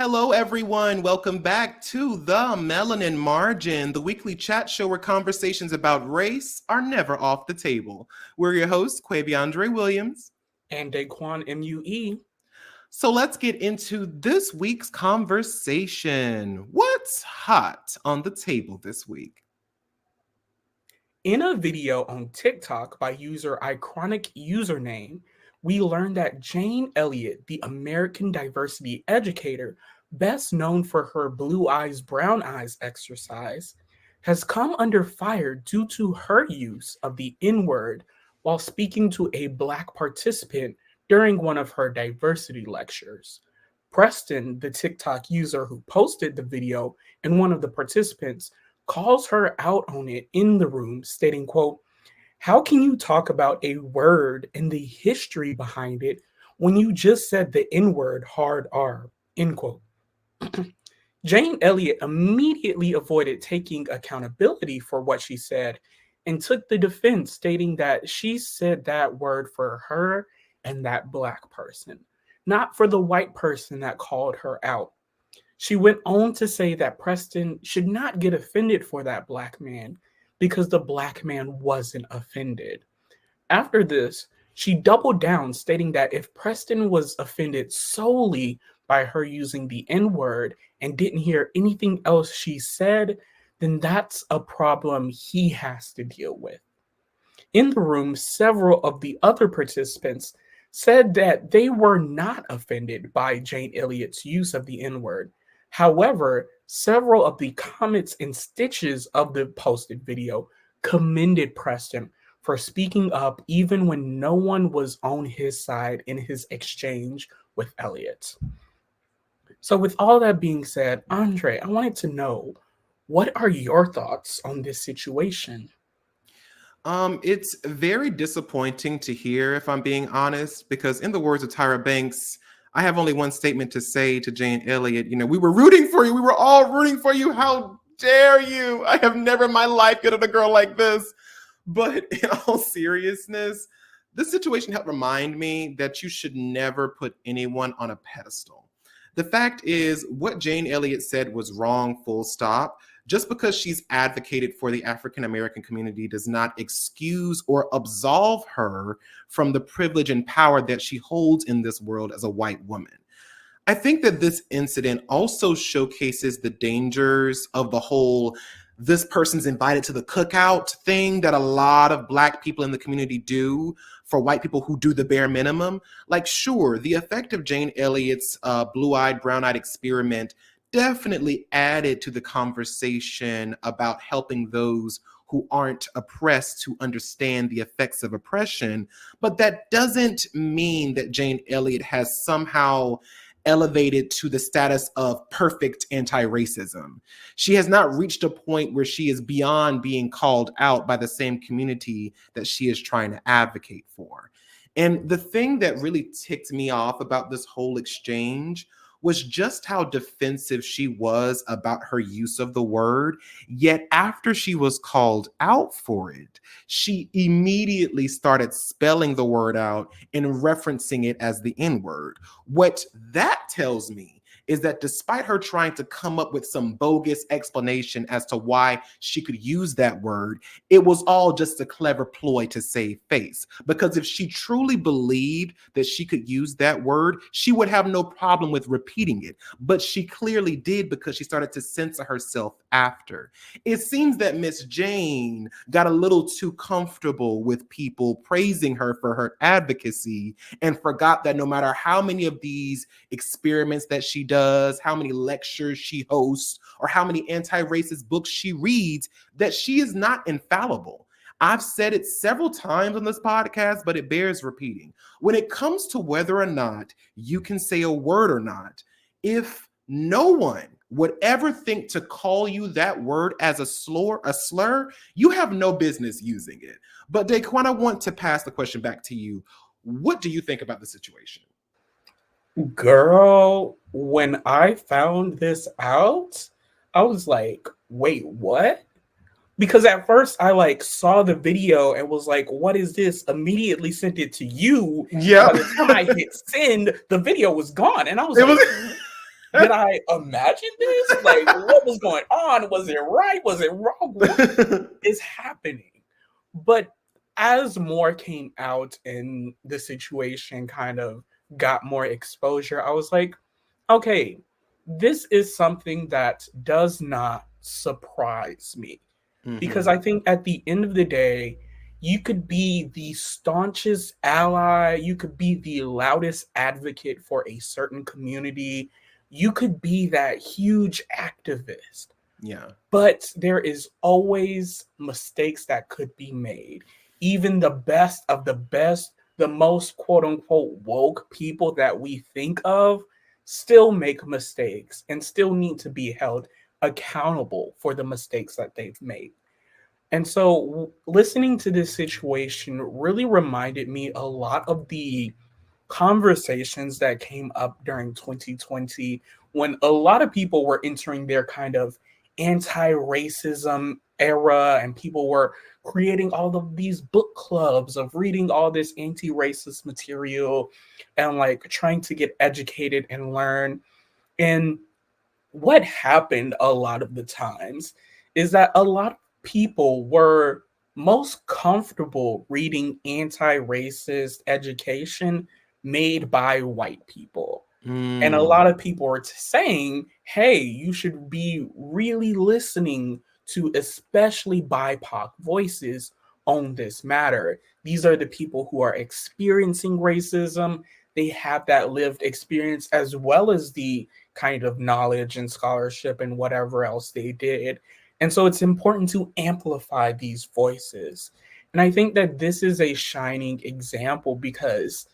Hello, everyone. Welcome back to the Melanin Margin, the weekly chat show where conversations about race are never off the table. We're your hosts, Quaviondre Williams. And Daquon MUE. So let's get into this week's conversation. What's hot on the table this week? In a video on TikTok by user Iconic Username, we learned that Jane Elliot, the American diversity educator, best known for her blue eyes, brown eyes exercise, has come under fire due to her use of the N word while speaking to a Black participant during one of her diversity lectures. Preston, the TikTok user who posted the video, and one of the participants calls her out on it in the room, stating, quote, "How can you talk about a word and the history behind it when you just said the N-word hard R," end quote. Jane Elliot immediately avoided taking accountability for what she said and took the defense, stating that she said that word for her and that Black person, not for the white person that called her out. She went on to say that Preston should not get offended for that Black man because the Black man wasn't offended. After this, she doubled down, stating that if Preston was offended solely by her using the N word and didn't hear anything else she said, then that's a problem he has to deal with. In the room, several of the other participants said that they were not offended by Jane Elliott's use of the N word. However, several of the comments and stitches of the posted video commended Preston for speaking up even when no one was on his side in his exchange with Elliot. So with all that being said, Andre, I wanted to know, what are your thoughts on this situation? It's very disappointing to hear, if I'm being honest, because in the words of Tyra Banks, I have only one statement to say to Jane Elliot. We were rooting for you. We were all rooting for you. How dare you? I have never in my life get at a girl like this. But in all seriousness, this situation helped remind me that you should never put anyone on a pedestal. The fact is, what Jane Elliot said was wrong, full stop. Just because she's advocated for the African American community does not excuse or absolve her from the privilege and power that she holds in this world as a white woman. I think that this incident also showcases the dangers of the whole "this person's invited to the cookout" thing that a lot of Black people in the community do for white people who do the bare minimum. Like, sure, the effect of Jane Elliott's blue-eyed, brown-eyed experiment definitely added to the conversation about helping those who aren't oppressed to understand the effects of oppression. But that doesn't mean that Jane Elliot has somehow elevated to the status of perfect anti-racism. She has not reached a point where she is beyond being called out by the same community that she is trying to advocate for. And the thing that really ticked me off about this whole exchange was just how defensive she was about her use of the word. Yet after she was called out for it, she immediately started spelling the word out and referencing it as the N word. What that tells me is that despite her trying to come up with some bogus explanation as to why she could use that word, it was all just a clever ploy to save face. Because if she truly believed that she could use that word, she would have no problem with repeating it. But she clearly did, because she started to censor herself after. It seems that Miss Jane got a little too comfortable with people praising her for her advocacy and forgot that no matter how many of these experiments that she does, how many lectures she hosts, or how many anti-racist books she reads, that she is not infallible. I've said it several times on this podcast, but it bears repeating. When it comes to whether or not you can say a word or not, if no one would ever think to call you that word as a slur, you have no business using it. But Daquon, I want to pass the question back to you. What do you think about the situation? Girl, when I found this out, I was like, wait, what? Because at first I saw the video and was like, what is this? Immediately sent it to you. Yeah. By the time I hit send, the video was gone. And I was like, did I imagine this? Like, what was going on? Was it right? Was it wrong? What is happening? But as more came out and the situation kind of got more exposure, I was like, okay, this is something that does not surprise me. Because Mhm. I think at the end of the day, you could be the staunchest ally, you could be the loudest advocate for a certain community, you could be that huge activist, Yeah. but there is always mistakes that could be made. Even the best of the best, the most quote unquote woke people that we think of still make mistakes and still need to be held accountable for the mistakes that they've made. And so, listening to this situation really reminded me a lot of the conversations that came up during 2020 when a lot of people were entering their kind of anti-racism era and people were creating all of these book clubs of reading all this anti-racist material and like trying to get educated and learn. And what happened a lot of the times is that a lot of people were most comfortable reading anti-racist education made by white people. And a Mm. lot of people are saying, hey, you should be really listening to especially BIPOC voices on this matter. These are the people who are experiencing racism. They have that lived experience as well as the kind of knowledge and scholarship and whatever else they did. And so it's important to amplify these voices. And I think that this is a shining example because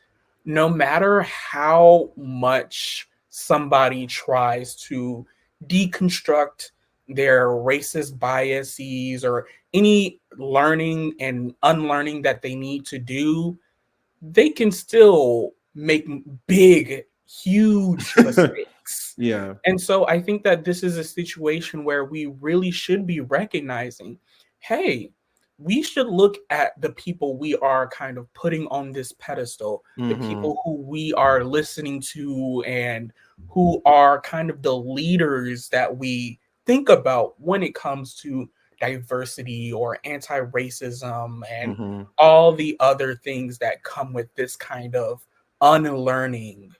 no matter how much somebody tries to deconstruct their racist biases or any learning and unlearning that they need to do, they can still make big, huge mistakes. Yeah. And so I think that this is a situation where we really should be recognizing, hey, we should look at the people we are kind of putting on this pedestal, the Mhm. people who we are listening to and who are kind of the leaders that we think about when it comes to diversity or anti-racism and Mhm. all the other things that come with this kind of unlearning.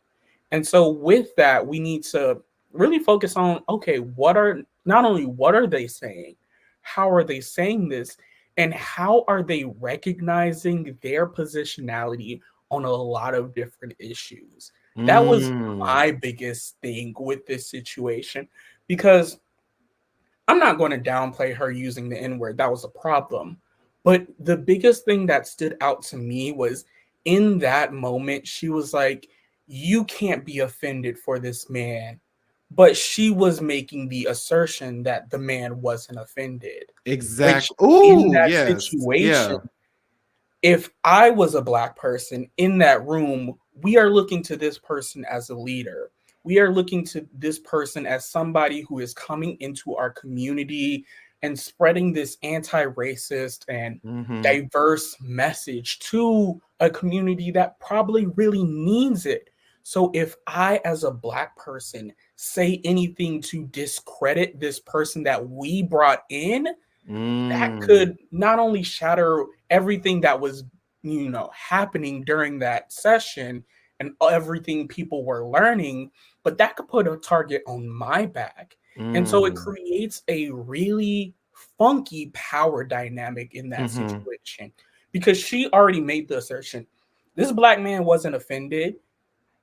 And so with that, we need to really focus on, okay, what are not only what are they saying, how are they saying this, and how are they recognizing their positionality on a lot of different issues. That was Mm. my biggest thing with this situation because I'm not going to downplay her using the N word. That was a problem. But the biggest thing that stood out to me was in that moment, she was like, you can't be offended for this man. But she was making the assertion that the man wasn't offended, which Exactly. in Ooh, that yes. situation, Yeah. if I was a black person in that room, we are looking to this person as a leader. We are looking to this person as somebody who is coming into our community and spreading this anti racist and Mhm. diverse message to a community that probably really needs it. So, if I, as a black person, say anything to discredit this person that we brought in, that Mm. could not only shatter everything that was happening during that session and everything people were learning, but that could put a target on my back. And so it Mm. creates a really funky power dynamic in that Mhm. situation because she already made the assertion this black man wasn't offended,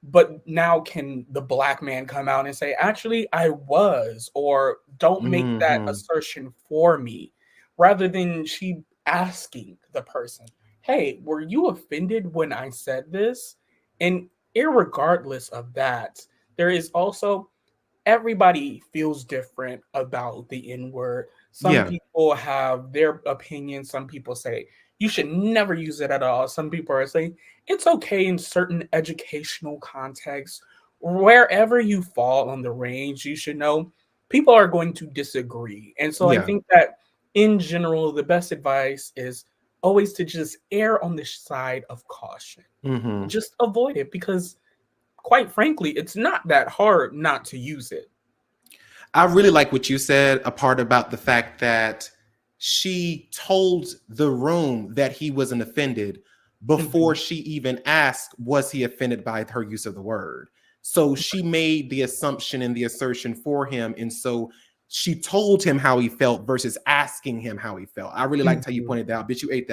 but now can the black man come out and say, actually, I was, or don't make that Mhm. assertion for me, rather than she asking the person, hey, were you offended when I said this? And irregardless of that, there is also everybody feels different about the N word. Some Yeah. people have their opinions. Some people say you should never use it at all. Some people are saying it's okay in certain educational contexts. Wherever you fall on the range, you should know people are going to disagree. And so I Yeah. think that in general, the best advice is always to just err on the side of caution. Mhm. Just avoid it because quite frankly, it's not that hard not to use it. I really like what you said, a part about the fact that she told the room that he wasn't offended before Mhm. she even asked, was he offended by her use of the word? So she made the assumption and the assertion for him. And so she told him how he felt versus asking him how he felt. I really liked how you Mhm. pointed that out. Bitch, you ate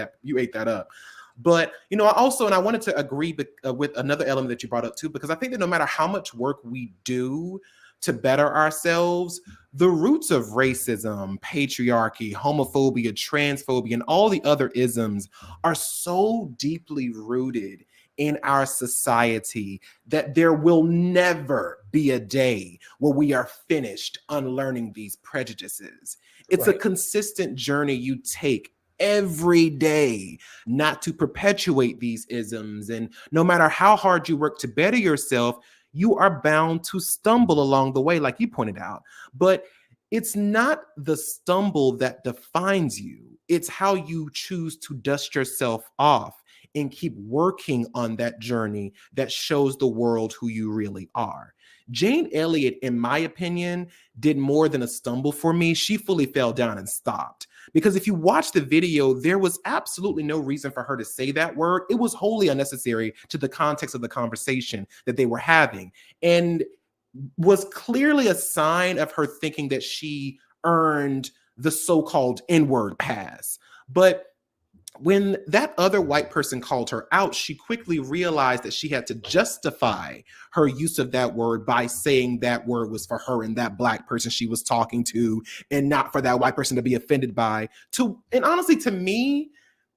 that up. But I also, and I wanted to agree with another element that you brought up too, because I think that no matter how much work we do to better ourselves, the roots of racism, patriarchy, homophobia, transphobia, and all the other isms are so deeply rooted in our society that there will never be a day where we are finished unlearning these prejudices. It's a Right. consistent journey you take every day not to perpetuate these isms. And no matter how hard you work to better yourself, you are bound to stumble along the way, like you pointed out. But it's not the stumble that defines you, it's how you choose to dust yourself off and keep working on that journey that shows the world who you really are. Jane Elliot, in my opinion, did more than a stumble for me. She fully fell down and stopped. Because if you watch the video, there was absolutely no reason for her to say that word. It was wholly unnecessary to the context of the conversation that they were having, and was clearly a sign of her thinking that she earned the so-called N-word pass. But when that other white person called her out, she quickly realized that she had to justify her use of that word by saying that word was for her and that black person she was talking to, and not for that white person to be offended by. And honestly, to me,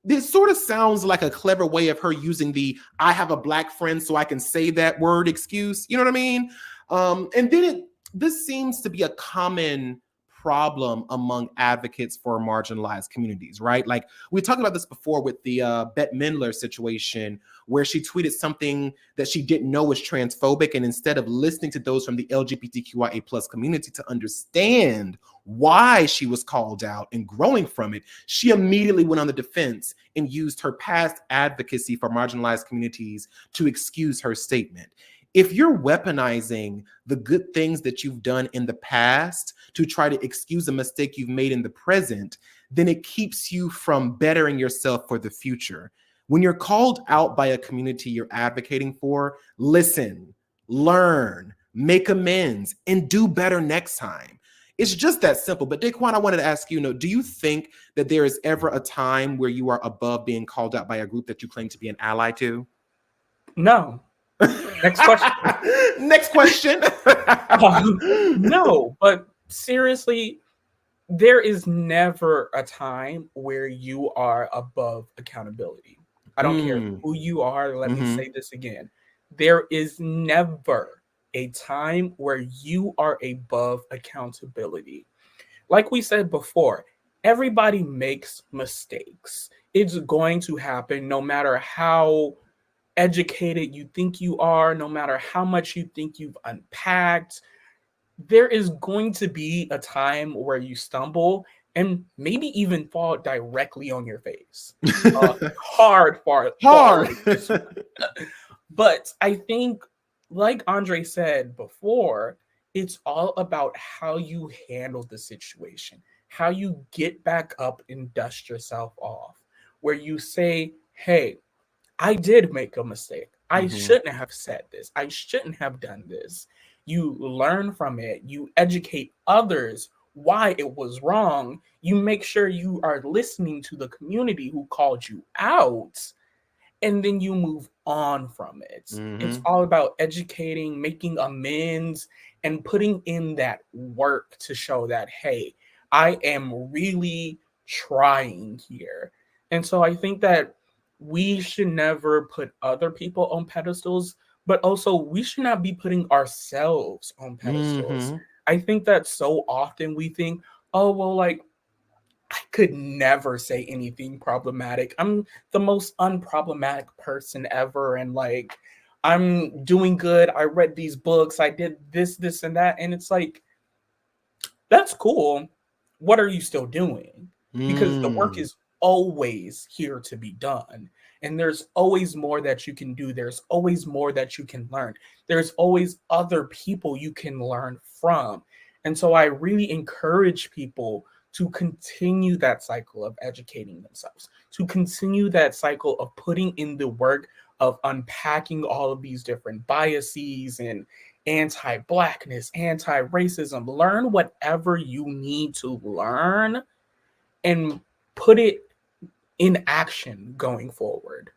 this sort of sounds like a clever way of her using the "I have a black friend so I can say that word" excuse. You know what I mean? And then this seems to be a common problem among advocates for marginalized communities, right? Like we talked about this before with the Bette Midler situation, where she tweeted something that she didn't know was transphobic, and instead of listening to those from the LGBTQIA plus community to understand why she was called out and growing from it, she immediately went on the defense and used her past advocacy for marginalized communities to excuse her statement. If you're weaponizing the good things that you've done in the past to try to excuse a mistake you've made in the present, then it keeps you from bettering yourself for the future. When you're called out by a community you're advocating for, listen, learn, make amends, and do better next time. It's just that simple. But Daquon, I wanted to ask you, do you think that there is ever a time where you are above being called out by a group that you claim to be an ally to? No. Next question. Next question. No, but seriously, there is never a time where you are above accountability. I don't care Mm. who you are. Let me Mm-hmm. say this again. There is never a time where you are above accountability. Like we said before, everybody makes mistakes. It's going to happen no matter how educated you think you are, no matter how much you think you've unpacked. There is going to be a time where you stumble and maybe even fall directly on your face. Hard fall Hard. like this one. But I think, like Andre said before, it's all about how you handle the situation, how you get back up and dust yourself off, where you say, hey, I did make a mistake. I Mm-hmm. shouldn't have said this. I shouldn't have done this. You learn from it. You educate others why it was wrong. You make sure you are listening to the community who called you out, and then you move on from it. It's Mm-hmm. all about educating, making amends, and putting in that work to show that, hey, I am really trying here. And so I think that we should never put other people on pedestals, but also we should not be putting ourselves on pedestals. Mm-hmm. I think that so often we think, oh, well, like, I could never say anything problematic. I'm the most unproblematic person ever. And like, I'm doing good. I read these books. I did this, and that. And it's like, that's cool. What are you still doing? Because the work Mm. is always here to be done. And there's always more that you can do. There's always more that you can learn. There's always other people you can learn from. And so I really encourage people to continue that cycle of educating themselves, to continue that cycle of putting in the work of unpacking all of these different biases and anti-blackness, anti-racism. Learn whatever you need to learn and put it in action going forward.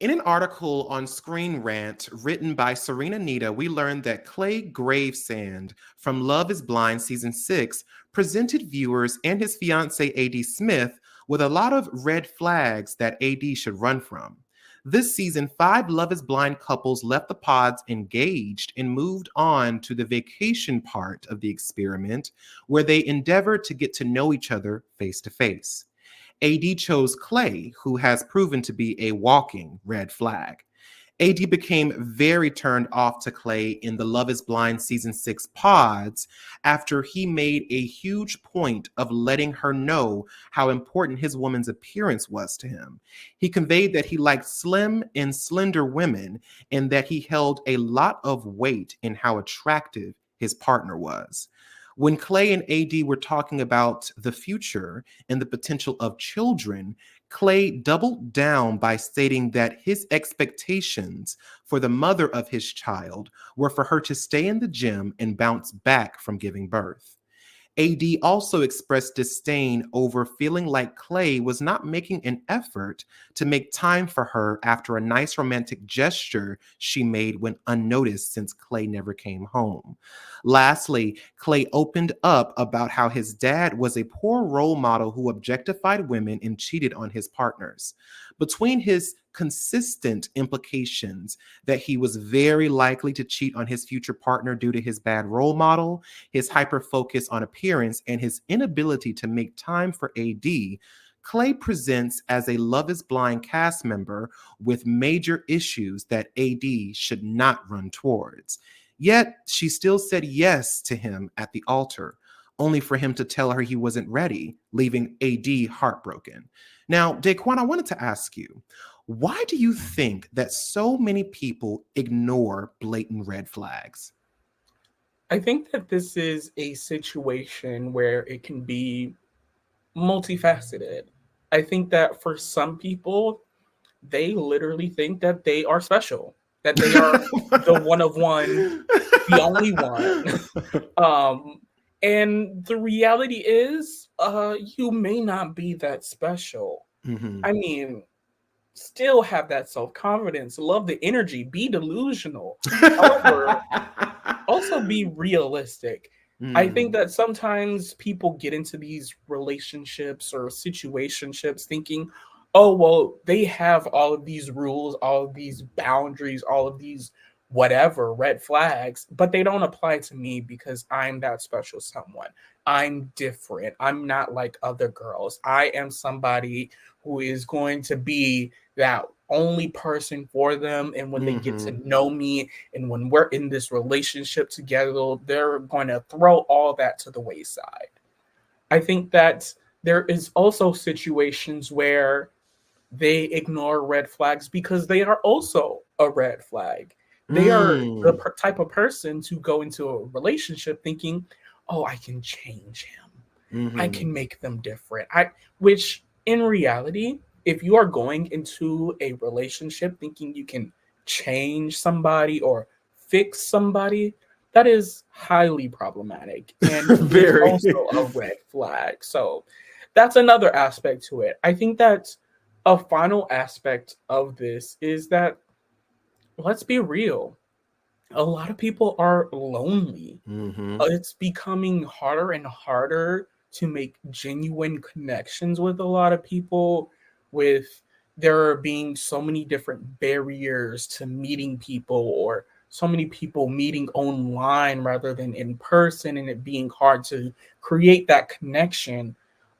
In an article on Screen Rant written by Serena Nita, we learned that Clay Gravesand from Love is Blind Season 6 presented viewers and his fiancee AD Smith with a lot of red flags that AD should run from. This season, 5 Love is Blind couples left the pods engaged and moved on to the vacation part of the experiment, where they endeavored to get to know each other face to face. AD chose Clay, who has proven to be a walking red flag. AD became very turned off to Clay in the Love is Blind Season 6 pods after he made a huge point of letting her know how important his woman's appearance was to him. He conveyed that he liked slim and slender women and that he held a lot of weight in how attractive his partner was. When Clay and AD were talking about the future and the potential of children, Clay doubled down by stating that his expectations for the mother of his child were for her to stay in the gym and bounce back from giving birth. AD also expressed disdain over feeling like Clay was not making an effort to make time for her after a nice romantic gesture she made went unnoticed since Clay never came home. Lastly, Clay opened up about how his dad was a poor role model who objectified women and cheated on his partners. Between his consistent implications that he was very likely to cheat on his future partner due to his bad role model, his hyper focus on appearance, and his inability to make time for AD, Clay presents as a Love is Blind cast member with major issues that AD should not run towards. Yet, she still said yes to him at the altar, only for him to tell her he wasn't ready, leaving AD heartbroken. Now, Daquon, I wanted to ask you, why do you think that so many people ignore blatant red flags? I think that this is a situation where it can be multifaceted. I think that for some people, they literally think that they are special, that they are the one of one, the only one. um, and the reality is, you may not be that special. Mhm. I mean, still have that self confidence, love the energy, be delusional. However, also be realistic. I think Mm. that sometimes people get into these relationships or situationships thinking, oh, well, they have all of these rules, all of these boundaries, all of these whatever red flags, but they don't apply to me because I'm that special someone. I'm different. I'm not like other girls. I am somebody who is going to be that only person for them. And when they get to Mhm. know me and when we're in this relationship together, they're going to throw all that to the wayside. I think that there is also situations where they ignore red flags because they are also a red flag. They are the Mm. type of person to go into a relationship thinking, "Oh, I can change him. I Mhm. can make them different." Which in reality, if you are going into a relationship thinking you can change somebody or fix somebody, that is highly problematic and is Very. also a red flag. So that's another aspect to it. I think that a final aspect of this is that, let's be real, a lot of people are lonely. Mhm. It's becoming harder and harder to make genuine connections with a lot of people, with there being so many different barriers to meeting people, or so many people meeting online rather than in person, and it being hard to create that connection.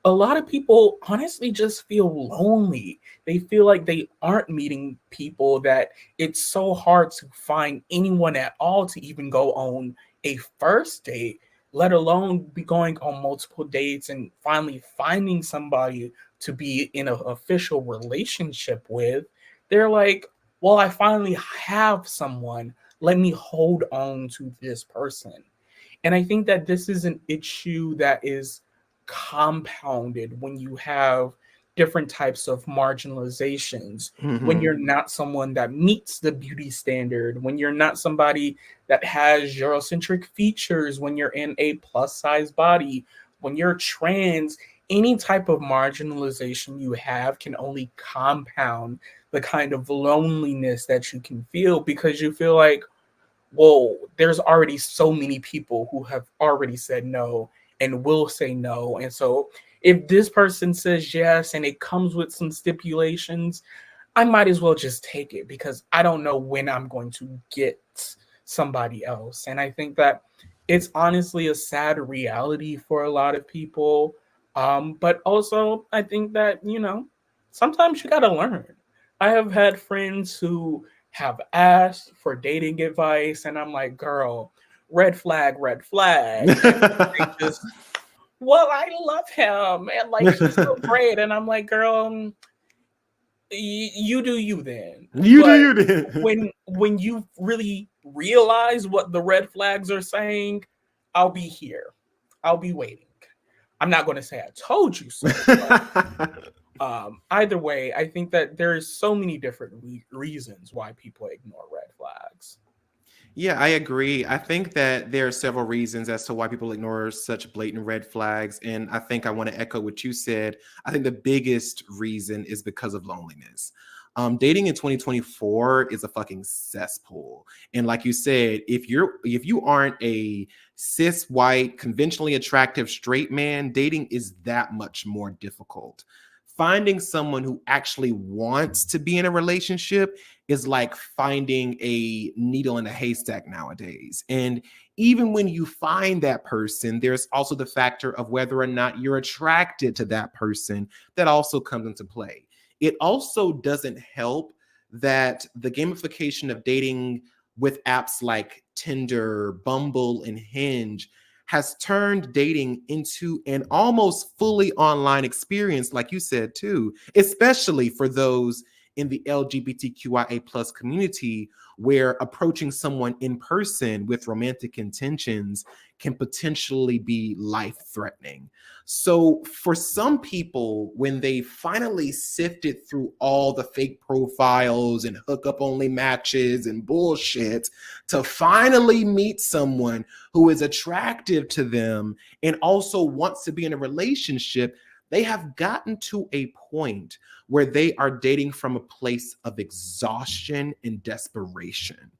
A lot of people honestly just feel lonely. They feel like they aren't meeting people, that it's so hard to find anyone at all to even go on a first date. let alone be going on multiple dates and finally finding somebody to be in an official relationship with. They're like, well, I finally have someone. Let me hold on to this person. And I think that this is an issue that is compounded when you have different types of marginalizations, when Hmm. you're not someone that meets the beauty standard, when you're not somebody that has Eurocentric features, when you're in a plus size body, when you're trans, any type of marginalization you have can only compound the kind of loneliness that you can feel, because you feel like, well, there's already so many people who have already said no and will say no. And so if this person says yes and it comes with some stipulations, I might as well just take it because I don't know when I'm going to get somebody else. And I think that it's honestly a sad reality for a lot of people. But also, I think that, sometimes you got to learn. I have had friends who have asked for dating advice, and I'm like, girl, red flag, red flag. And they just, well, I love him and like he's so great. And I'm like, girl, you do you then. You do But you then. when you really realize what the red flags are saying, I'll be here. I'll be waiting. I'm not going to say I told you so, but either way, I think that there's so many different reasons why people ignore red flags. Yeah, I agree. I think that there are several reasons as to why people ignore such blatant red flags. And I think I want to echo what you said. I think the biggest reason is because of loneliness. Dating in 2024 is a fucking cesspool. And like you said, if you aren't a cis white, conventionally attractive straight man, dating is that much more difficult. Finding someone who actually wants to be in a relationship is like finding a needle in a haystack nowadays. And even when you find that person, there's also the factor of whether or not you're attracted to that person that also comes into play. It also doesn't help that the gamification of dating with apps like Tinder, Bumble, and Hinge has turned dating into an almost fully online experience, like you said, too, especially for those in the LGBTQIA plus community, where approaching someone in person with romantic intentions can potentially be life threatening. So for some people, when they finally sifted through all the fake profiles and hookup only matches and bullshit to finally meet someone who is attractive to them and also wants to be in a relationship, they have gotten to a point where they are dating from a place of exhaustion and desperation.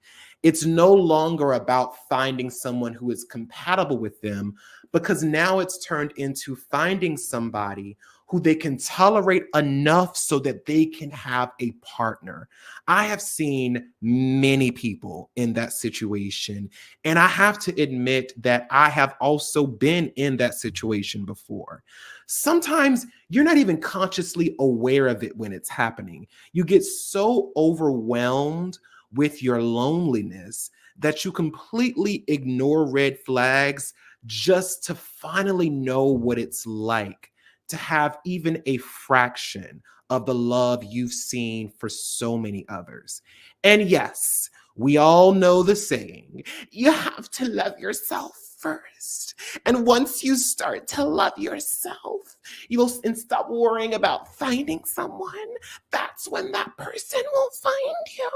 It's no longer about finding someone who is compatible with them, because now it's turned into finding somebody who they can tolerate enough so that they can have a partner. I have seen many people in that situation, and I have to admit that I have also been in that situation before. Sometimes you're not even consciously aware of it when it's happening. You get so overwhelmed with your loneliness that you completely ignore red flags just to finally know what it's like to have even a fraction of the love you've seen for so many others. And yes, we all know the saying, you have to love yourself first. And once you start to love yourself, you'll and stop worrying about finding someone, that's when that person will find you.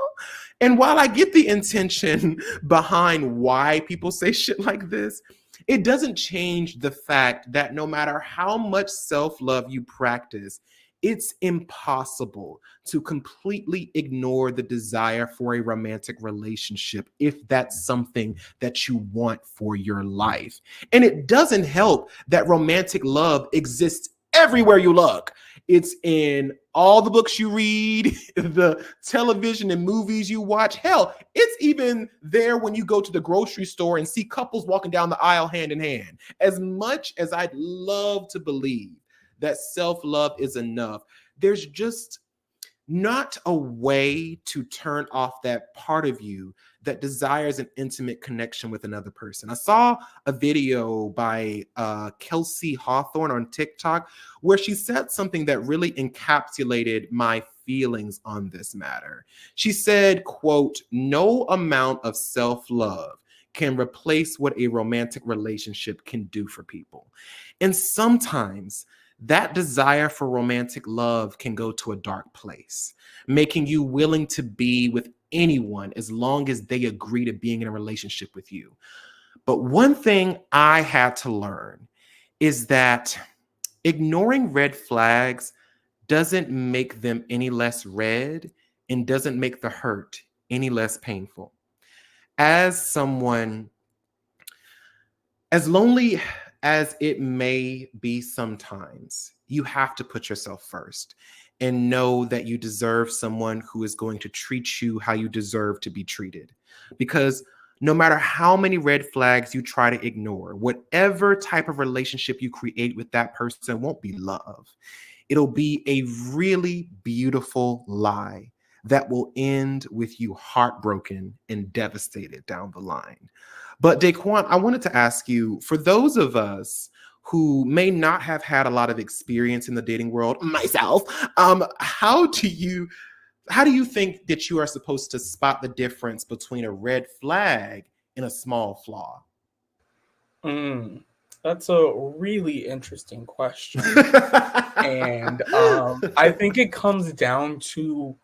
And while I get the intention behind why people say shit like this, it doesn't change the fact that no matter how much self-love you practice, it's impossible to completely ignore the desire for a romantic relationship if that's something that you want for your life. And it doesn't help that romantic love exists everywhere you look. It's in all the books you read, the television and movies you watch. Hell, it's even there when you go to the grocery store and see couples walking down the aisle hand in hand. As much as I'd love to believe that self-love is enough, there's just not a way to turn off that part of you that desires an intimate connection with another person. I saw a video by Kelsey Hawthorne on TikTok where she said something that really encapsulated my feelings on this matter. She said, quote, "No amount of self-love can replace what a romantic relationship can do for people." And sometimes that desire for romantic love can go to a dark place, making you willing to be with anyone as long as they agree to being in a relationship with you. But one thing I had to learn is that ignoring red flags doesn't make them any less red and doesn't make the hurt any less painful. As someone, as lonely as it may be sometimes, you have to put yourself first and know that you deserve someone who is going to treat you how you deserve to be treated. Because no matter how many red flags you try to ignore, whatever type of relationship you create with that person won't be love. It'll be a really beautiful lie that will end with you heartbroken and devastated down the line. But Daquon, I wanted to ask you, for those of us who may not have had a lot of experience in the dating world, myself, how do you think that you are supposed to spot the difference between a red flag and a small flaw? Mm, that's a really interesting question. And I think it comes down to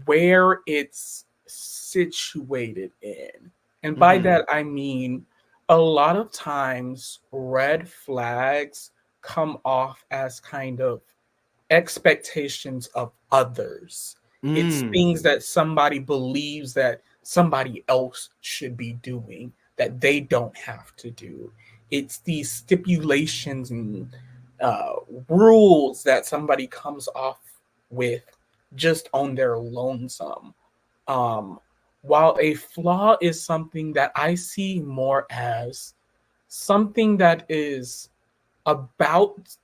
where it's situated in. And by Mhm. that, I mean a lot of times red flags come off as kind of expectations of others. It's things Mm. that somebody believes that somebody else should be doing that they don't have to do. It's these stipulations and uh, rules that somebody comes off with just on their lonesome. Um, while a flaw is something that I see more as something that is about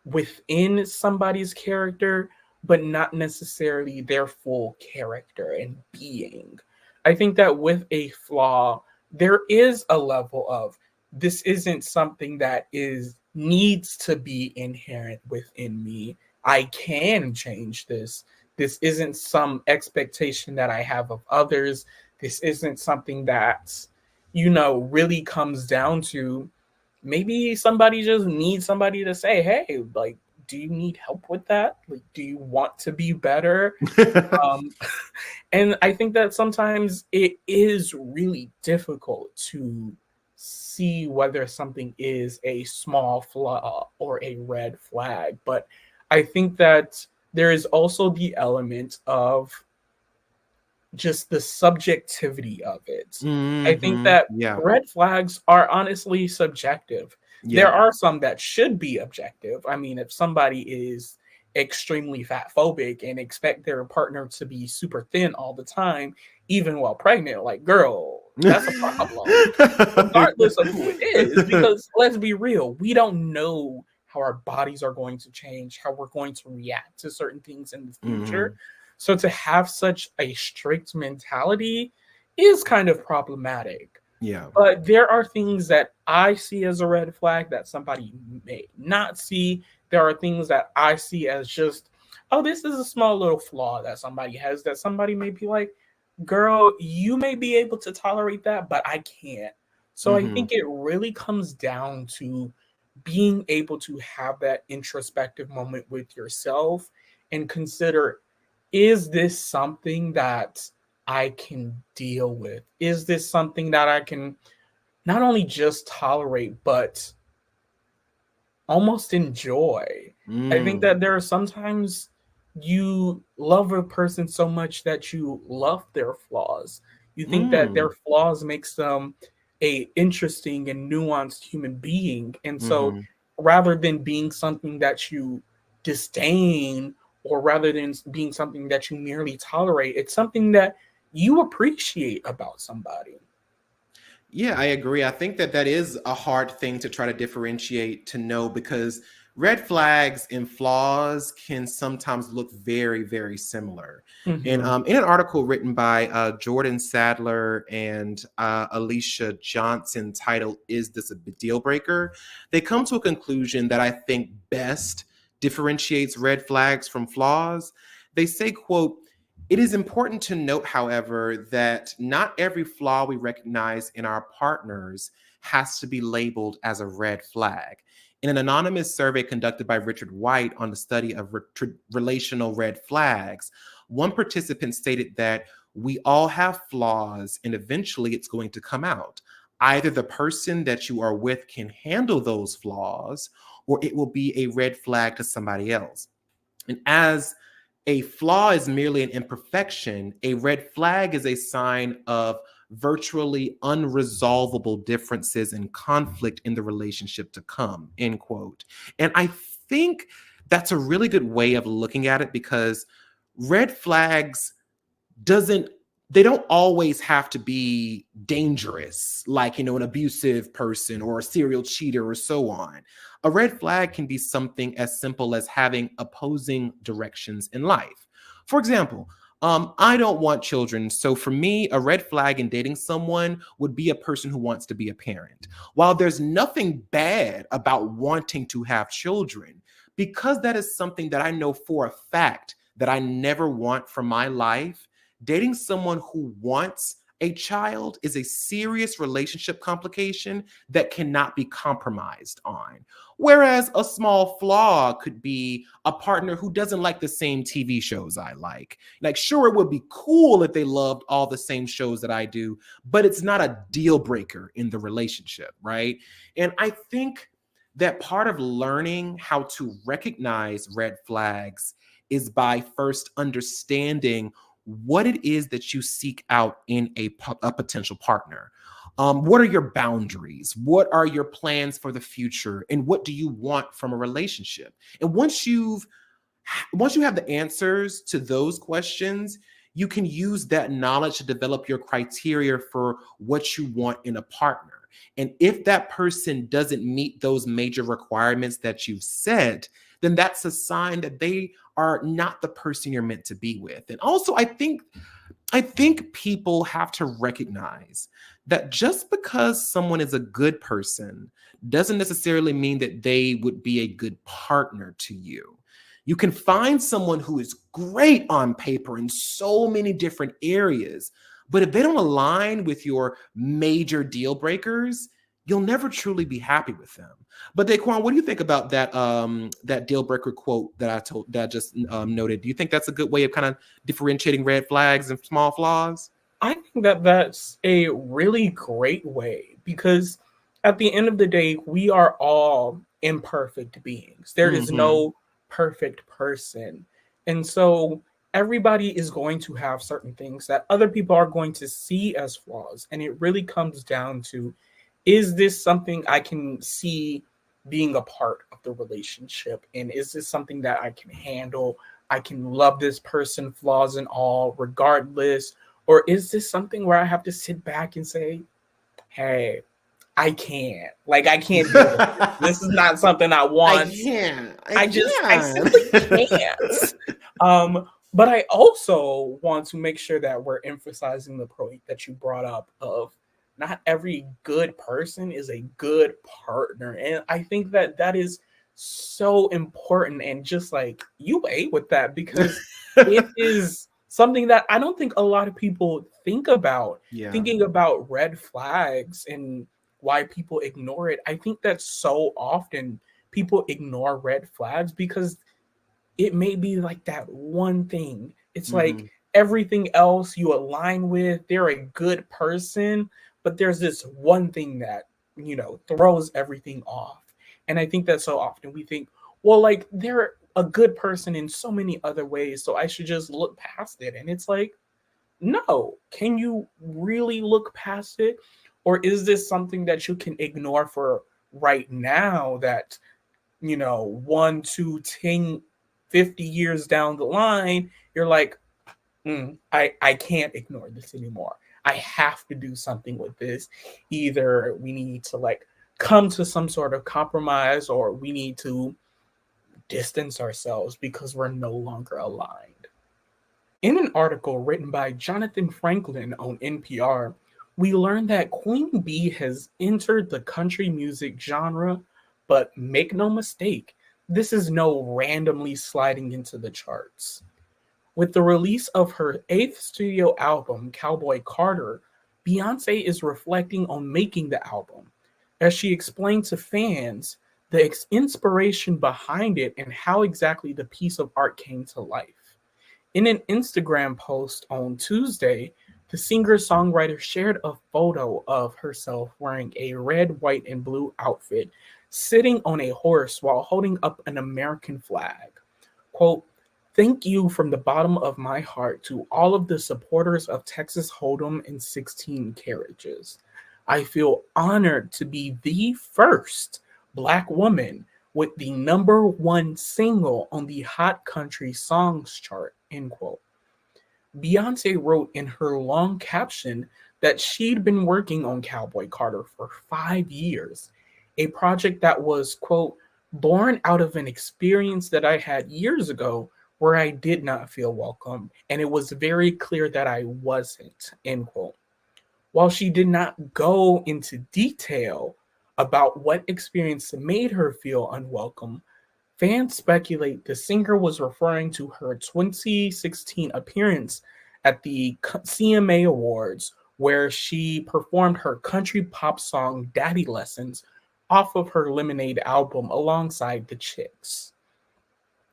within somebody's character, but not necessarily their full character and being. I think that with a flaw, there is a level of this isn't something that is needs to be inherent within me. I can change this. This isn't some expectation that I have of others. This isn't something that, really comes down to maybe somebody just needs somebody to say, "Hey, like, do you need help with that? Like, do you want to be better?" Um, and I think that sometimes it is really difficult to see whether something is a small flaw or a red flag. But I think that there is also the element of just the subjectivity of it. I think Mhm. that Yeah. red flags are honestly subjective. There Yeah. are some that should be objective. I mean, if somebody is extremely fat phobic and expect their partner to be super thin all the time, even while pregnant, like, girl, that's a problem, regardless of who it is. Because let's be real, we don't know how our bodies are going to change, how we're going to react to certain things in the future. Mhm. So to have such a strict mentality is kind of problematic. Yeah. But there are things that I see as a red flag that somebody may not see. There are things that I see as just, oh, this is a small little flaw that somebody has that somebody may be like, girl, you may be able to tolerate that, but I can't. So I Mhm. think it really comes down to being able to have that introspective moment with yourself and consider, is this something that I can deal with? Is this something that I can not only just tolerate, but almost enjoy? I think Mm. that there are sometimes you love a person so much that you love their flaws. You think that their Mm. flaws makes them a interesting and nuanced human being. And so Mhm. rather than being something that you disdain or rather than being something that you merely tolerate, it's something that you appreciate about somebody. Yeah, I agree. I think that that is a hard thing to try to differentiate to know because red flags and flaws can sometimes look very, very similar. And Mhm. in an article written by Jordan Sadler and Alicia Johnson titled, "Is This a Deal Breaker?" they come to a conclusion that I think best differentiates red flags from flaws. They say, quote, "It is important to note, however, that not every flaw we recognize in our partners has to be labeled as a red flag. In an anonymous survey conducted by Richard White on the study of relational red flags, one participant stated that we all have flaws and eventually it's going to come out. Either the person that you are with can handle those flaws or it will be a red flag to somebody else. And as a flaw is merely an imperfection, a red flag is a sign of virtually unresolvable differences and conflict in the relationship to come," end quote. And I think that's a really good way of looking at it, because red flags doesn't they don't always have to be dangerous, like, an abusive person or a serial cheater or so on. A red flag can be something as simple as having opposing directions in life. For example, I don't want children. So for me, a red flag in dating someone would be a person who wants to be a parent. While there's nothing bad about wanting to have children, because that is something that I know for a fact that I never want from my life, dating someone who wants a child is a serious relationship complication that cannot be compromised on. Whereas a small flaw could be a partner who doesn't like the same TV shows I like. Like, sure, it would be cool if they loved all the same shows that I do, but it's not a deal breaker in the relationship, right? And I think that part of learning how to recognize red flags is by first understanding what it is that you seek out in a potential partner. What are your boundaries? What are your plans for the future? And what do you want from a relationship? And once you have the answers to those questions, you can use that knowledge to develop your criteria for what you want in a partner. And if that person doesn't meet those major requirements that you've set, then that's a sign that they are not the person you're meant to be with. And also, I think people have to recognize that just because someone is a good person doesn't necessarily mean that they would be a good partner to you. You can find someone who is great on paper in so many different areas, but if they don't align with your major deal breakers, you'll never truly be happy with them. But Daquon, what do you think about that deal breaker quote that I just noted? Do you think that's a good way of kind of differentiating red flags and small flaws? I think that that's a really great way, because at the end of the day, we are all imperfect beings. There is Mm-hmm. no perfect person. And so everybody is going to have certain things that other people are going to see as flaws. And it really comes down to, is this something I can see being a part of the relationship? And is this something that I can handle? I can love this person, flaws and all, regardless. Or is this something where I have to sit back and say, hey, I can't. Like, I can't deal with this. This is not something I I want. can't. I simply can't. But I also want to make sure that we're emphasizing the point that you brought up of not every good person is a good partner. And I think that that is so important. And just like you ate with that, because it is something that I don't think a lot of people think about, Yeah. thinking about red flags and why people ignore it. I think that so often people ignore red flags because it may be like that one thing. It's like Hmm. everything else you align with, they're a good person, but there's this one thing that, throws everything off. And I think that so often we think, well, like they're a good person in so many other ways, so I should just look past it. And it's like, no, can you really look past it? Or is this something that you can ignore for right now that, 1, 2, 10, 50 years down the line, you're like, I can't ignore this anymore. I have to do something with this. Either we need to like come to some sort of compromise, or we need to distance ourselves because we're no longer aligned. In an article written by Jonathan Franklin on NPR, we learned that Queen Bee has entered the country music genre, but make no mistake, this is no randomly sliding into the charts. With the release of her eighth studio album, Cowboy Carter, Beyonce is reflecting on making the album. As she explained to fans the inspiration behind it and how exactly the piece of art came to life. In an Instagram post on Tuesday, the singer-songwriter shared a photo of herself wearing a red, white, and blue outfit, sitting on a horse while holding up an American flag. Quote, "Thank you from the bottom of my heart to all of the supporters of Texas Hold'em and 16 carriages. I feel honored to be the first Black woman with the number one single on the Hot Country Songs chart," end quote. Beyonce wrote in her long caption that she'd been working on Cowboy Carter for 5 years, a project that was, quote, "born out of an experience that I had years ago where I did not feel welcome, and it was very clear that I wasn't," end quote. While she did not go into detail about what experience made her feel unwelcome, fans speculate the singer was referring to her 2016 appearance at the CMA Awards, where she performed her country pop song Daddy Lessons off of her Lemonade album alongside the Chicks.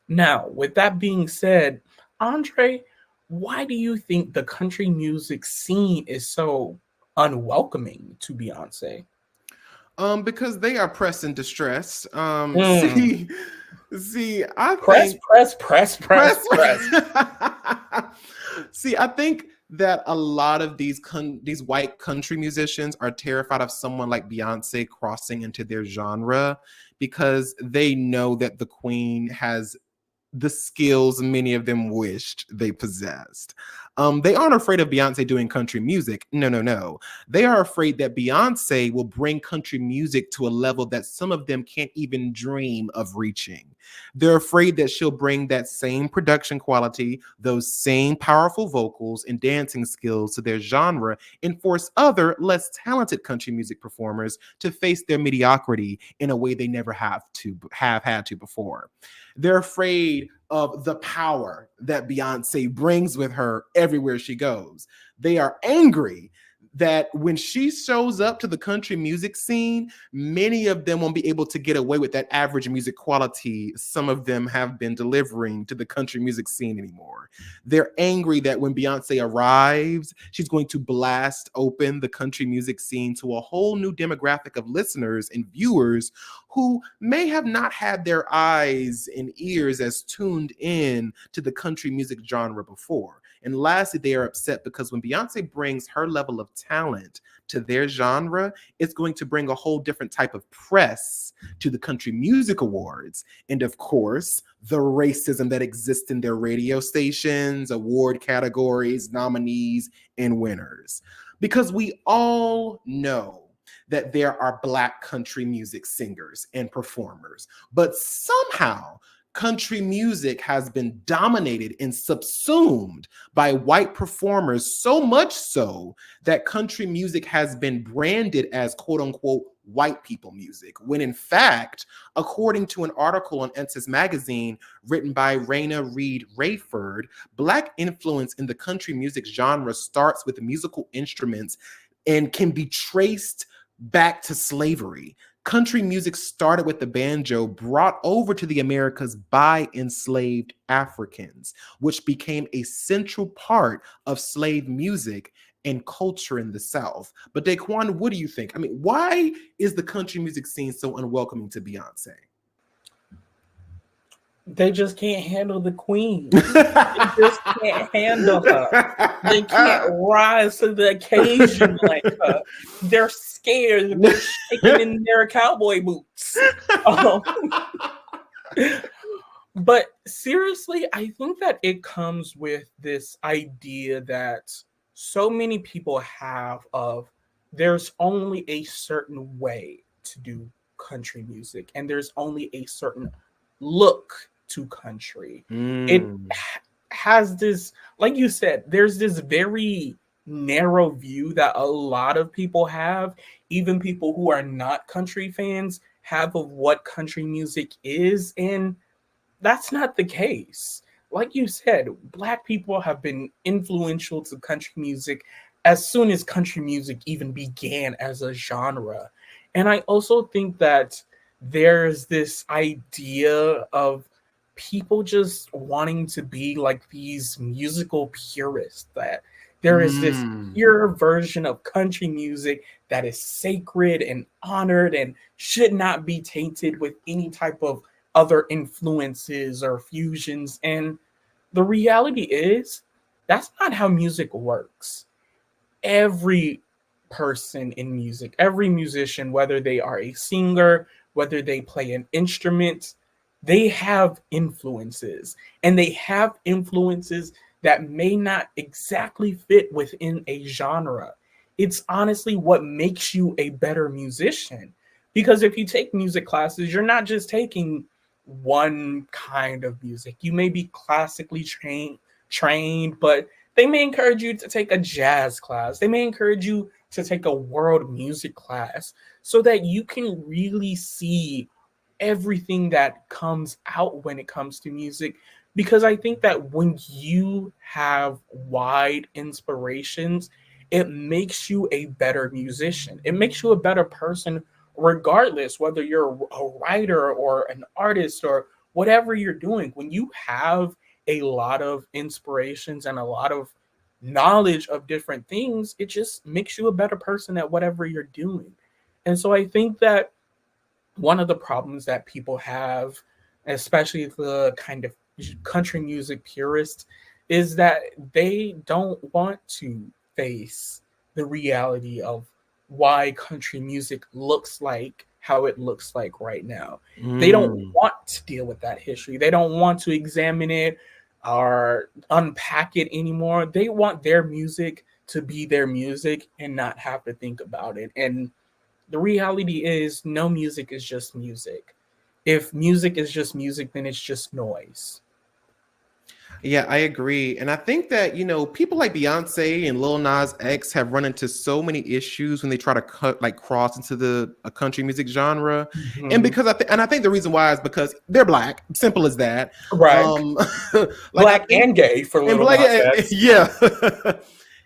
Now, with that being said, Andre, why do you think the country music scene is so unwelcoming to Beyonce? Because they are pressed and distressed. Mm. See, I Press, think press, press, press, press. See, I think that a lot of these white country musicians are terrified of someone like Beyonce crossing into their genre because they know that the queen has the skills many of them wished they possessed. They aren't afraid of Beyonce doing country music. No, no, no. They are afraid that Beyonce will bring country music to a level that some of them can't even dream of reaching. They're afraid that she'll bring that same production quality, those same powerful vocals and dancing skills to their genre and force other, less talented country music performers to face their mediocrity in a way they never have had to before. They're afraid of the power that Beyonce brings with her everywhere she goes. They are angry that when she shows up to the country music scene, many of them won't be able to get away with that average music quality some of them have been delivering to the country music scene anymore. They're angry that when Beyonce arrives, she's going to blast open the country music scene to a whole new demographic of listeners and viewers who may have not had their eyes and ears as tuned in to the country music genre before. And lastly, they are upset because when Beyonce brings her level of talent to their genre, it's going to bring a whole different type of press to the Country Music Awards. And of course, the racism that exists in their radio stations, award categories, nominees, and winners. Because we all know that there are Black country music singers and performers, but somehow country music has been dominated and subsumed by white performers, so much so that country music has been branded as quote unquote white people music, when in fact, according to an article on Ensis magazine written by Raina Reed Rayford, Black influence in the country music genre starts with musical instruments and can be traced back to slavery. Country music started with the banjo brought over to the Americas by enslaved Africans, which became a central part of slave music and culture in the South. But Daquon, what do you think? I mean, why is the country music scene so unwelcoming to Beyonce? They just can't handle the queen. They just can't handle her. They can't rise to the occasion like her. They're scared. They're shaking in their cowboy boots. But seriously, I think that it comes with this idea that so many people have of there's only a certain way to do country music, and there's only a certain look to country. It Mm. has this, like you said, there's this very narrow view that a lot of people have, even people who are not country fans have of what country music is. And that's not the case. Like you said, Black people have been influential to country music as soon as country music even began as a genre. And I also think that there's this idea of people just wanting to be like these musical purists, that there is this Mm. pure version of country music that is sacred and honored and should not be tainted with any type of other influences or fusions. And the reality is, that's not how music works. Every person in music, every musician, whether they are a singer, whether they play an instrument, they have influences. And they have influences that may not exactly fit within a genre. It's honestly what makes you a better musician. Because if you take music classes, you're not just taking one kind of music. You may be classically trained, but they may encourage you to take a jazz class. They may encourage you to take a world music class so that you can really see everything that comes out when it comes to music. Because I think that when you have wide inspirations, it makes you a better musician. It makes you a better person, regardless whether you're a writer or an artist or whatever you're doing. When you have a lot of inspirations and a lot of knowledge of different things, it just makes you a better person at whatever you're doing. And so I think that one of the problems that people have, especially the kind of country music purists, is that they don't want to face the reality of why country music looks like how it looks like right now. They don't Mm. want to deal with that history. They don't want to examine it or unpack it anymore. They want their music to be their music and not have to think about it. And the reality is, no music is just music. If music is just music, then it's just noise. Yeah, I agree. And I think that, people like Beyonce and Lil Nas X have run into so many issues when they try to cross into the a country music genre. And Mhm. because I think the reason why is because they're black, simple as that. Right. Um like I Black think and gay for and Little black Nas X. yeah.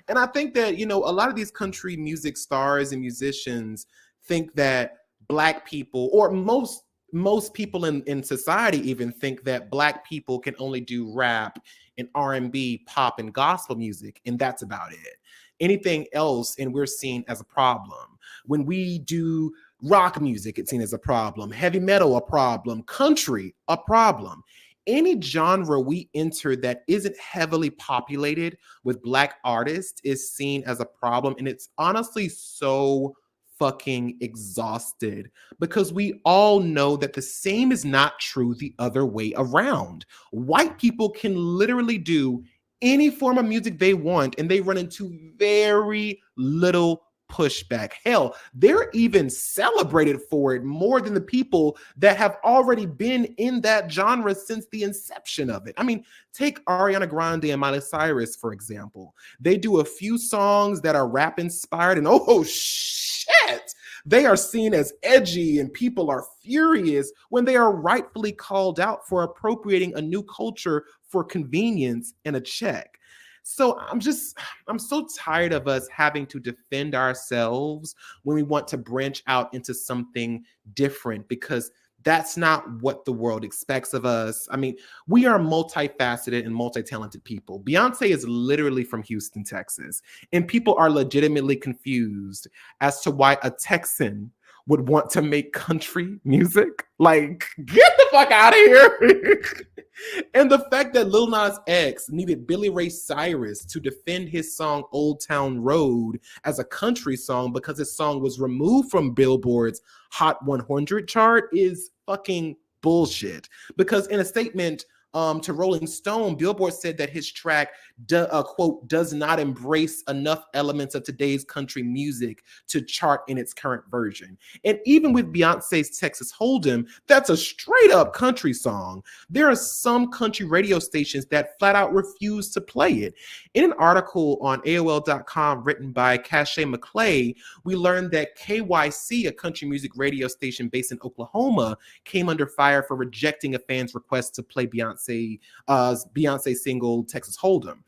And I think that, a lot of these country music stars and musicians think that black people, or most people in society even think that black people can only do rap and R&B, pop and gospel music, and that's about it. Anything else and we're seen as a problem. When we do rock music, it's seen as a problem. Heavy metal, a problem. Country, a problem. Any genre we enter that isn't heavily populated with black artists is seen as a problem, and it's honestly so fucking exhausted because we all know that the same is not true the other way around. White people can literally do any form of music they want and they run into very little pushback. Hell, they're even celebrated for it more than the people that have already been in that genre since the inception of it. I mean, take Ariana Grande and Miley Cyrus, for example. They do a few songs that are rap inspired, and oh shit, they are seen as edgy and people are furious when they are rightfully called out for appropriating a new culture for convenience and a check. So I'm so tired of us having to defend ourselves when we want to branch out into something different, because that's not what the world expects of us. I mean, we are multifaceted and multi-talented people. Beyonce is literally from Houston, Texas, and people are legitimately confused as to why a Texan would want to make country music. Like, get the fuck out of here. And the fact that Lil Nas X needed Billy Ray Cyrus to defend his song Old Town Road as a country song because his song was removed from Billboard's Hot 100 chart is fucking bullshit. Because in a statement, To Rolling Stone, Billboard said that his track, quote, does not embrace enough elements of today's country music to chart in its current version. And even with Beyonce's Texas Hold'em, that's a straight up country song. There are some country radio stations that flat out refuse to play it. In an article on AOL.com written by Cache McClay, we learned that KYC, a country music radio station based in Oklahoma, came under fire for rejecting a fan's request to play Beyonce single Texas Hold'em.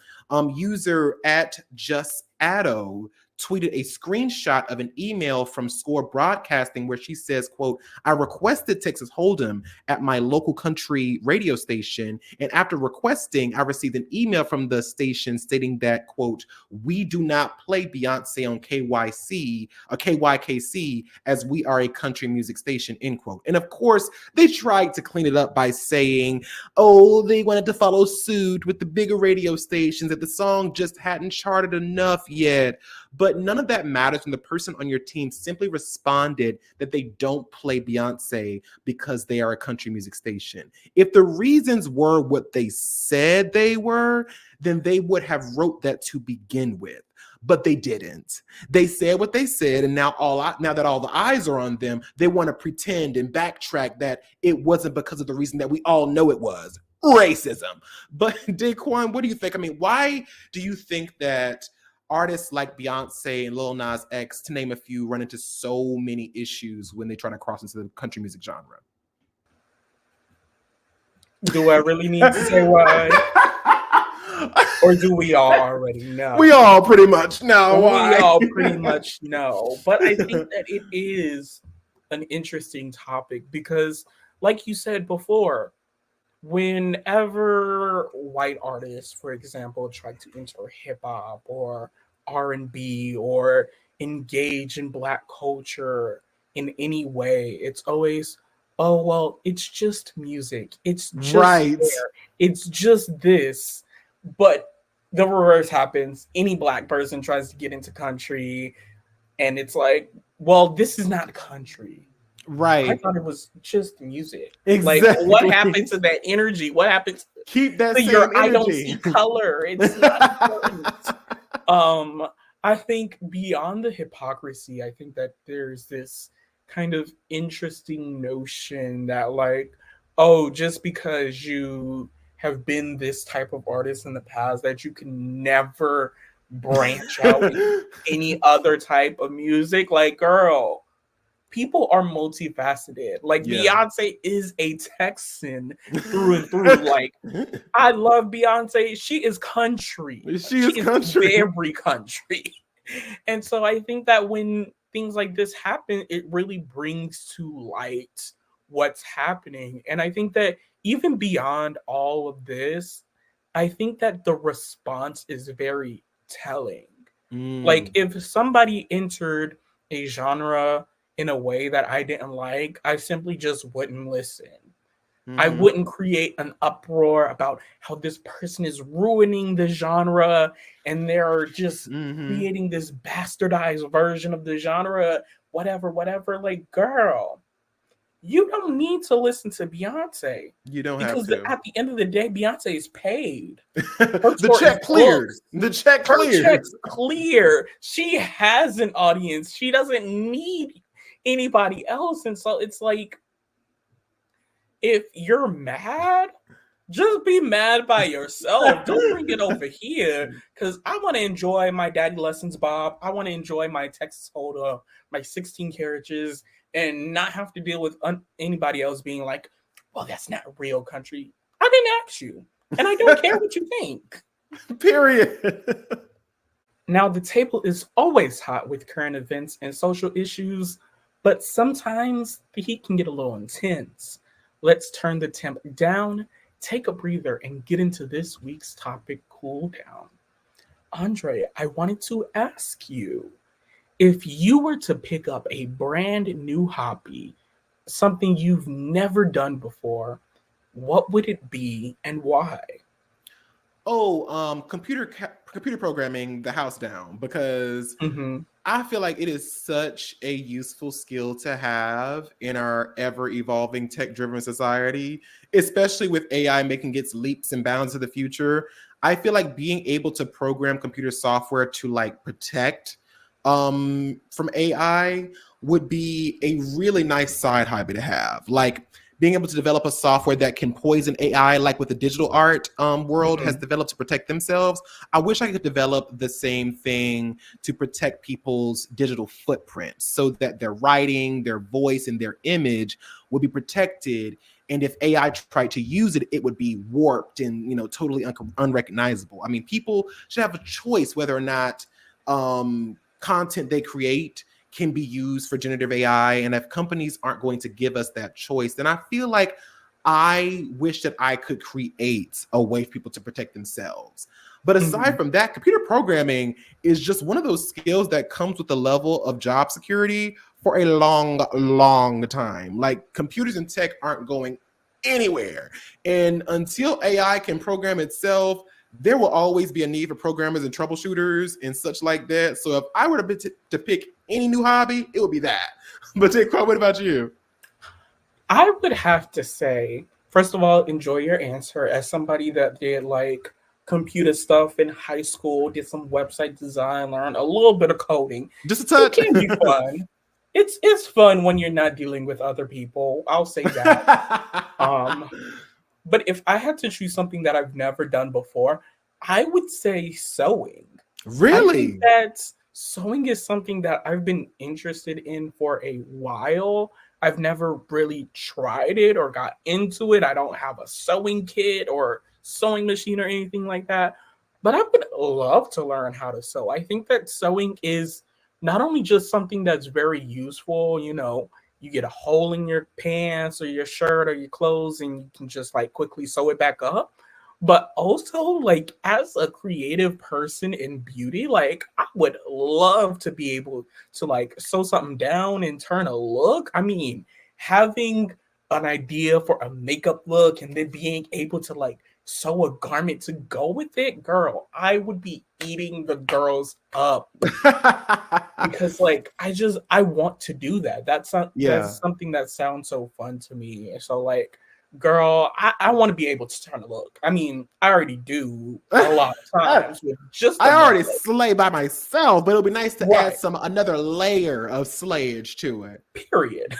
User at Just Addo tweeted a screenshot of an email from Score Broadcasting where she says, quote, I requested Texas Hold'em at my local country radio station, and after requesting, I received an email from the station stating that, quote, we do not play Beyonce on KYC or KYKC as we are a country music station, end quote. And of course, they tried to clean it up by saying, oh, they wanted to follow suit with the bigger radio stations, that the song just hadn't charted enough yet. But none of that matters when the person on your team simply responded that they don't play Beyonce because they are a country music station. If the reasons were what they said they were, then they would have wrote that to begin with. But they didn't. They said what they said, and now that all the eyes are on them, they want to pretend and backtrack that it wasn't because of the reason that we all know it was, racism. But Daquon, what do you think? I mean, why do you think that artists like Beyonce and Lil Nas X, to name a few, run into so many issues when they try to cross into the country music genre? Do I really need to say why? Or do we all already know? We all pretty much know why. We all pretty much know. But I think that it is an interesting topic because, like you said before, whenever white artists, for example, try to enter hip hop or R&B or engage in Black culture in any way, it's always, oh, well, it's just music. It's just right. there. It's just this. But the reverse happens. Any Black person tries to get into country and it's like, well, this is not country. Right. I thought it was just music. Exactly. Like, what happened to that energy? What happens Keep that to same your energy. I don't see color? It's not important. I think beyond the hypocrisy, I think that there's this kind of interesting notion that, like, oh, just because you have been this type of artist in the past, that you can never branch out into any other type of music. Like, girl, people are multifaceted. Like, Beyonce is a Texan through and through. Like, I love Beyonce. She is country. She is country. Very country. And so I think that when things like this happen, it really brings to light what's happening. And I think that even beyond all of this, I think that the response is very telling. Like, if somebody entered a genre in a way that I didn't like, I simply just wouldn't listen. I wouldn't create an uproar about how this person is ruining the genre and they're just creating this bastardized version of the genre, whatever. Like, girl, you don't need to listen to Beyonce. You don't have to. Because at the end of the day, Beyonce is paid. The check cleared. The check cleared. Her check's clear. She has an audience. She doesn't need anybody else. And so it's like, if you're mad, just be mad by yourself. Don't bring it over here. Because I want to enjoy my Daddy Lessons Bob. I want to enjoy my Texas Hold'em, my 16 carriages, and not have to deal with anybody else being like, well, that's not real country. I didn't ask you. And I don't care what you think. Period. Now, the table is always hot with current events and social issues, but sometimes the heat can get a little intense. Let's turn the temp down, take a breather, and get into this week's topic, Cool Down. Andre, I wanted to ask you, if you were to pick up a brand new hobby, something you've never done before, what would it be and why? Oh, computer programming the house down, because I feel like it is such a useful skill to have in our ever evolving tech driven society, especially with AI making its leaps and bounds to the future. I feel like being able to program computer software to like protect from AI would be a really nice side hobby to have. Like being able to develop a software that can poison AI, like with the digital art world has Mhm. developed to protect themselves. I wish I could develop the same thing to protect people's digital footprints so that their writing, their voice, and their image would be protected. And if AI tried to use it, it would be warped and totally unrecognizable. I mean, people should have a choice whether or not content they create can be used for generative AI. And if companies aren't going to give us that choice, then I feel like I wish that I could create a way for people to protect themselves. But aside Mhm. from that, computer programming is just one of those skills that comes with the level of job security for a long, long time. Like computers and tech aren't going anywhere. And until AI can program itself, there will always be a need for programmers and troubleshooters and such like that. So if I were to pick any new hobby, it would be that. But Daquon, what about you? I would have to say, first of all, enjoy your answer. As somebody that did like computer stuff in high school, did some website design, learned a little bit of coding. Just a It touch. can be fun. It's fun when you're not dealing with other people. I'll say that. Um, but if I had to choose something that I've never done before, I would say sewing. I think Really? that sewing is something that I've been interested in for a while. I've never really tried it or got into it. I don't have a sewing kit or sewing machine or anything like that. But I would love to learn how to sew. I think that sewing is not only just something that's very useful, you get a hole in your pants or your shirt or your clothes and you can just like quickly sew it back up, but also like as a creative person in beauty, like I would love to be able to like sew something down and turn a look. I mean, having an idea for a makeup look and then being able to like sew a garment to go with it, girl, I would be eating the girls up because like I want to do that. That's Yeah. something that sounds so fun to me. So like, girl, I want to be able to turn a look. I mean, I already do a lot of I times with just a already button. slay by myself, but it'll be nice to add Right. some another layer of slayage to it. Period.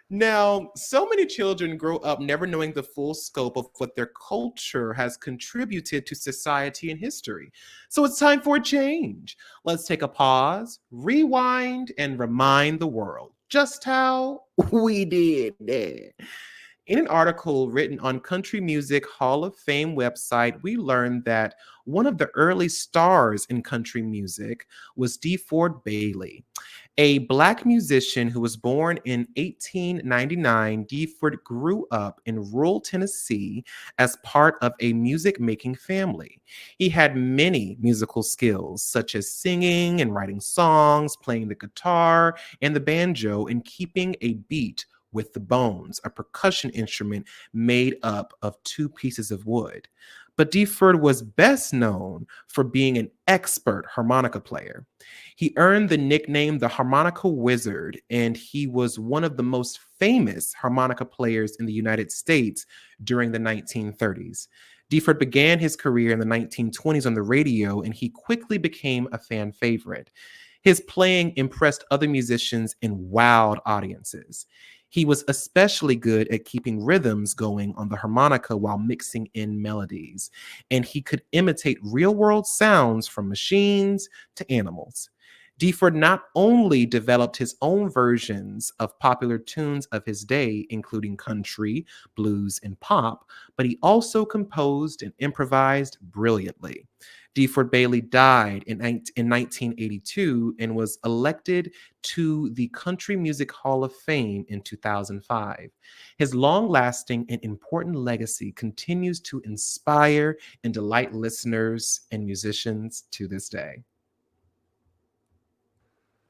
Now, so many children grow up never knowing the full scope of what their culture has contributed to society and history. So it's time for a change. Let's take a pause, rewind, and remind the world just how we did that. In an article written on Country Music Hall of Fame website, we learned that one of the early stars in country music was DeFord Bailey. A Black musician who was born in 1899, DeFord grew up in rural Tennessee as part of a music making family. He had many musical skills, such as singing and writing songs, playing the guitar and the banjo, and keeping a beat with the bones, a percussion instrument made up of two pieces of wood. But DeFord was best known for being an expert harmonica player. He earned the nickname the Harmonica Wizard, and he was one of the most famous harmonica players in the United States during the 1930s. DeFord began his career in the 1920s on the radio, and he quickly became a fan favorite. His playing impressed other musicians and wowed audiences. He was especially good at keeping rhythms going on the harmonica while mixing in melodies, and he could imitate real world sounds from machines to animals. DeFord not only developed his own versions of popular tunes of his day, including country, blues, and pop, but he also composed and improvised brilliantly. DeFord Bailey died in 1982 and was elected to the Country Music Hall of Fame in 2005. His long lasting and important legacy continues to inspire and delight listeners and musicians to this day.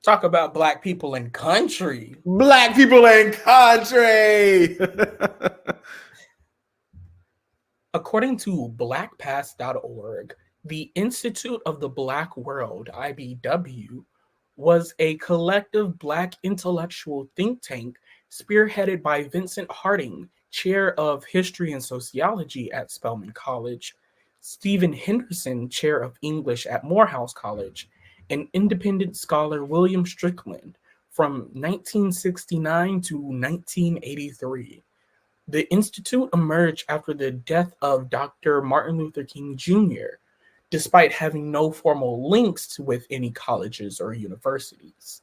Talk about black people in country. Black people in country. According to blackpast.org, The Institute of the Black World, IBW, was a collective Black intellectual think tank spearheaded by Vincent Harding, chair of history and sociology at Spelman College, Stephen Henderson, chair of English at Morehouse College, and independent scholar William Strickland from 1969 to 1983. The institute emerged after the death of Dr. Martin Luther King Jr., despite having no formal links with any colleges or universities.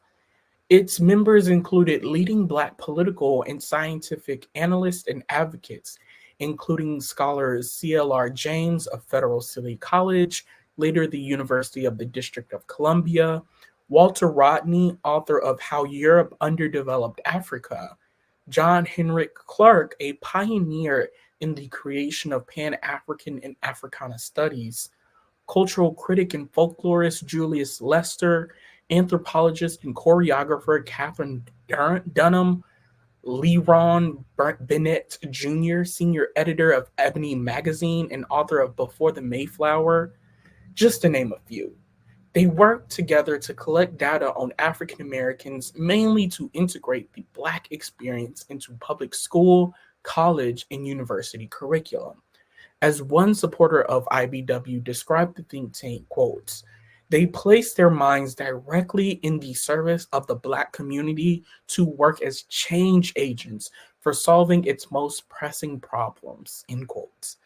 Its members included leading Black political and scientific analysts and advocates, including scholars C.L.R. James of Federal City College, later the University of the District of Columbia, Walter Rodney, author of How Europe Underdeveloped Africa, John Henrik Clarke, a pioneer in the creation of Pan-African and Africana studies, cultural critic and folklorist Julius Lester, anthropologist and choreographer Catherine Dunham, Leron Bennett Jr., senior editor of Ebony magazine and author of Before the Mayflower, just to name a few. They worked together to collect data on African Americans, mainly to integrate the Black experience into public school, college, and university curriculum. As one supporter of IBW described the think tank, quotes, they place their minds directly in the service of the Black community to work as change agents for solving its most pressing problems, end quotes.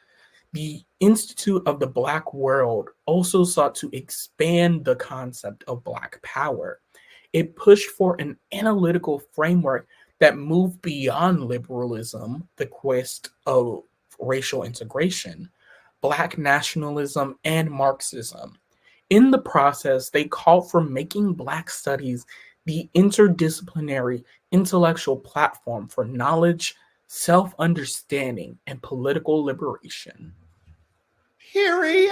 The Institute of the Black World also sought to expand the concept of Black power. It pushed for an analytical framework that moved beyond liberalism, the quest of racial integration, Black nationalism, and Marxism. In the process, they called for making Black studies the interdisciplinary intellectual platform for knowledge, self-understanding, and political liberation. Period.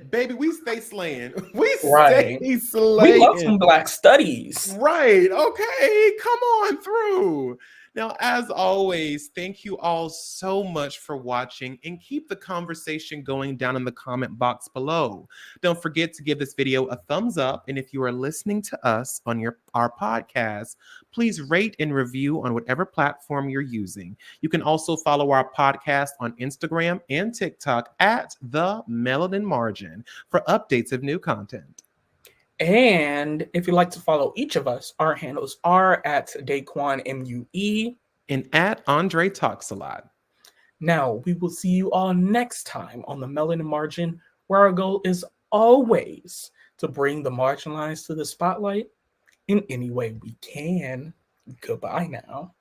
Baby, we stay slaying. We Right. stay We love some slaying. Black studies. Right. Okay. Come on through. Now, as always, thank you all so much for watching and keep the conversation going down in the comment box below. Don't forget to give this video a thumbs up. And if you are listening to us on our podcast, please rate and review on whatever platform you're using. You can also follow our podcast on Instagram and TikTok at the Melanin Margin for updates of new content. And if you'd like to follow each of us, our handles are at Daquon MUE. And at Andre Talks a Lot. Now, we will see you all next time on the Melanin Margin, where our goal is always to bring the marginalized to the spotlight in any way we can. Goodbye now.